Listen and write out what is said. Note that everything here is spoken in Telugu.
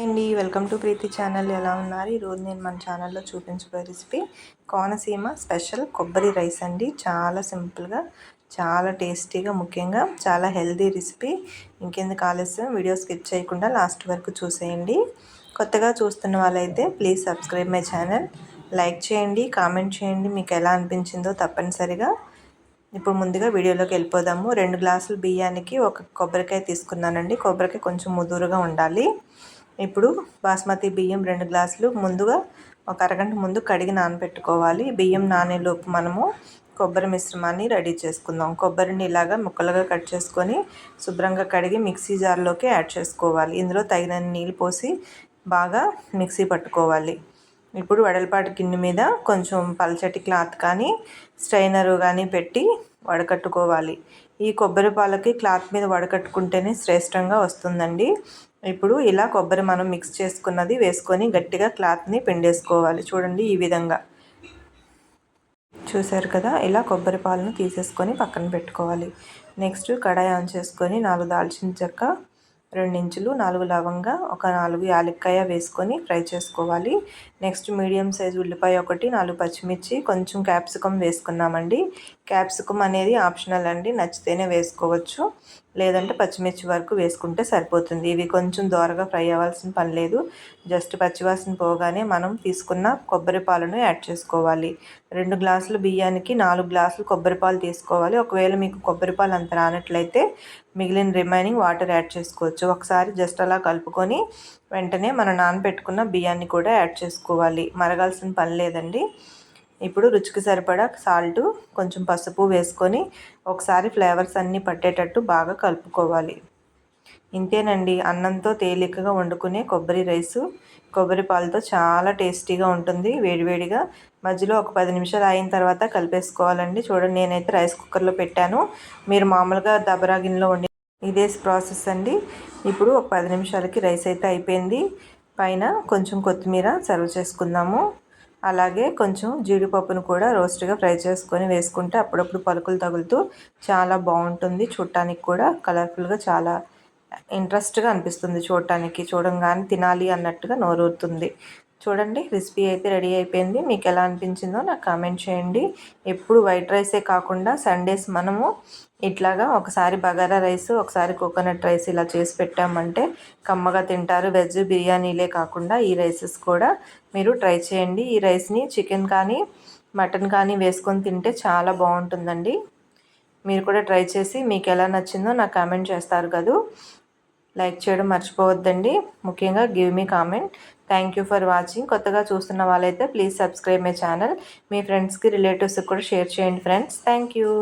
అండి, వెల్కమ్ టు ప్రీతి ఛానల్. ఎలా ఉన్నారు? ఈరోజు నేను మన ఛానల్లో చూపించబోయే రెసిపీ కోనసీమ స్పెషల్ కొబ్బరి రైస్ అండి. చాలా సింపుల్గా, చాలా టేస్టీగా, ముఖ్యంగా చాలా హెల్దీ రెసిపీ. ఇంకెందుకు ఆలస్యం, వీడియో స్కిప్ చేయకుండా లాస్ట్ వరకు చూసేయండి. కొత్తగా చూస్తున్న వాళ్ళైతే please subscribe my channel, like చేయండి, కామెంట్ చేయండి, మీకు ఎలా అనిపించిందో తప్పనిసరిగా. ఇప్పుడు ముందుగా వీడియోలోకి వెళ్ళిపోదాము. 2 గ్లాసులు బియ్యానికి ఒక కొబ్బరికాయ తీసుకున్నానండి. కొబ్బరికాయ కొంచెం ముదురుగా ఉండాలి. ఇప్పుడు బాస్మతి బియ్యం 2 గ్లాసులు ముందుగా ఒక అరగంట ముందు కడిగి నానబెట్టుకోవాలి. బియ్యం నానేలోపు మనము కొబ్బరి మిశ్రమాన్ని రెడీ చేసుకుందాం. కొబ్బరిని ఇలాగా ముక్కలుగా కట్ చేసుకొని శుభ్రంగా కడిగి మిక్సీ జార్లోకి యాడ్ చేసుకోవాలి. ఇందులో తగినన్ని నీళ్ళు పోసి బాగా మిక్సీ పట్టుకోవాలి. ఇప్పుడు వెడల్పాటి గిన్నె మీద కొంచెం పల్చటి క్లాత్ కానీ స్ట్రైనర్ కానీ పెట్టి వడకట్టుకోవాలి. ఈ కొబ్బరి పాలకి క్లాత్ మీద వడకట్టుకుంటేనే శ్రేష్టంగా వస్తుందండి. ఇప్పుడు ఇలా కొబ్బరి మనం మిక్స్ చేసుకున్నది వేసుకొని గట్టిగా క్లాత్ని పిండేసుకోవాలి. చూడండి, ఈ విధంగా చూసారు కదా. ఇలా కొబ్బరి పాలను తీసేసుకొని పక్కన పెట్టుకోవాలి. నెక్స్ట్ కడాయి ఆన్ చేసుకొని 4 దాల్చిన చెక్క, 2 ఇంచులు, 4 లవంగా, ఒక 4 యాలక్కాయ వేసుకొని ఫ్రై చేసుకోవాలి. నెక్స్ట్ మీడియం సైజ్ ఉల్లిపాయ ఒకటి, 4 పచ్చిమిర్చి, కొంచెం క్యాప్సికమ్ వేసుకున్నామండి. క్యాప్సికమ్ అనేది ఆప్షనల్ అండి, నచ్చితేనే వేసుకోవచ్చు, లేదంటే పచ్చిమిర్చి వరకు వేసుకుంటే సరిపోతుంది. ఇవి కొంచెం దోరగా ఫ్రై అవ్వాల్సిన పని లేదు. జస్ట్ పచ్చివాసన పోగానే మనం తీసుకున్న కొబ్బరి పాలను యాడ్ చేసుకోవాలి. 2 గ్లాసులు బియ్యానికి 4 గ్లాసులు కొబ్బరి పాలు తీసుకోవాలి. ఒకవేళ మీకు కొబ్బరి పాలు అంత రానట్లయితే మిగిలిన రిమైనింగ్ వాటర్ యాడ్ చేసుకోవచ్చు. ఒకసారి జస్ట్ అలా కలుపుకొని వెంటనే మనం నానబెట్టుకున్న బియ్యాన్ని కూడా యాడ్ చేసుకోవాలి. మరగాల్సిన పని లేదండి. ఇప్పుడు రుచికి సరిపడా సాల్టు, కొంచెం పసుపు వేసుకొని ఒకసారి ఫ్లేవర్స్ అన్నీ పట్టేటట్టు బాగా కలుపుకోవాలి. ఇంతేనండి, అన్నంతో తేలికగా వండుకునే కొబ్బరి రైసు కొబ్బరి పాలతో చాలా టేస్టీగా ఉంటుంది. వేడివేడిగా మధ్యలో ఒక 10 నిమిషాలు అయిన తర్వాత కలిపేసుకోవాలండి. చూడండి, నేనైతే రైస్ కుక్కర్లో పెట్టాను. మీరు మామూలుగా దబరా గిన్నెలో వండి ఇదే ప్రాసెస్ అండి. ఇప్పుడు ఒక 10 నిమిషాలకి రైస్ అయితే అయిపోయింది. పైన కొంచెం కొత్తిమీర సర్వ్ చేసుకుందాము. అలాగే కొంచెం జీడిపప్పును కూడా రోస్ట్గా ఫ్రై చేసుకొని వేసుకుంటే అప్పుడప్పుడు పలుకులు తగులుతూ చాలా బాగుంటుంది. చూడటానికి కూడా కలర్ఫుల్గా చాలా ఇంట్రెస్ట్గా అనిపిస్తుంది. చూడంగానే తినాలి అన్నట్టుగా నోరూరుతుంది. చూడండి, రెసిపీ అయితే రెడీ అయిపోయింది. మీకు ఎలా అనిపించిందో నాకు కామెంట్ చేయండి. ఎప్పుడు వైట్ రైసే కాకుండా సండేస్ మనము ఇట్లాగా ఒకసారి బగారా రైస్, ఒకసారి కోకోనట్ రైస్ ఇలా చేసి పెట్టామంటే కమ్మగా తింటారు. వెజ్ బిర్యానీలే కాకుండా ఈ రైసెస్ కూడా మీరు ట్రై చేయండి. ఈ రైస్ని చికెన్ కానీ మటన్ కానీ వేసుకొని తింటే చాలా బాగుంటుందండి. మీరు కూడా ట్రై చేసి మీకు ఎలా నచ్చిందో నాకు కామెంట్ చేస్తారు కదా. లైక్ చేయడం మర్చిపోవద్దండి. ముఖ్యంగా give me comment. Thank you for watching. కొత్తగా చూస్తున్న వాళ్ళైతే ప్లీజ్ సబ్స్క్రైబ్ మై ఛానల్. మీ ఫ్రెండ్స్కి, రిలేటివ్స్కి కూడా షేర్ చేయండి ఫ్రెండ్స్. Thank you.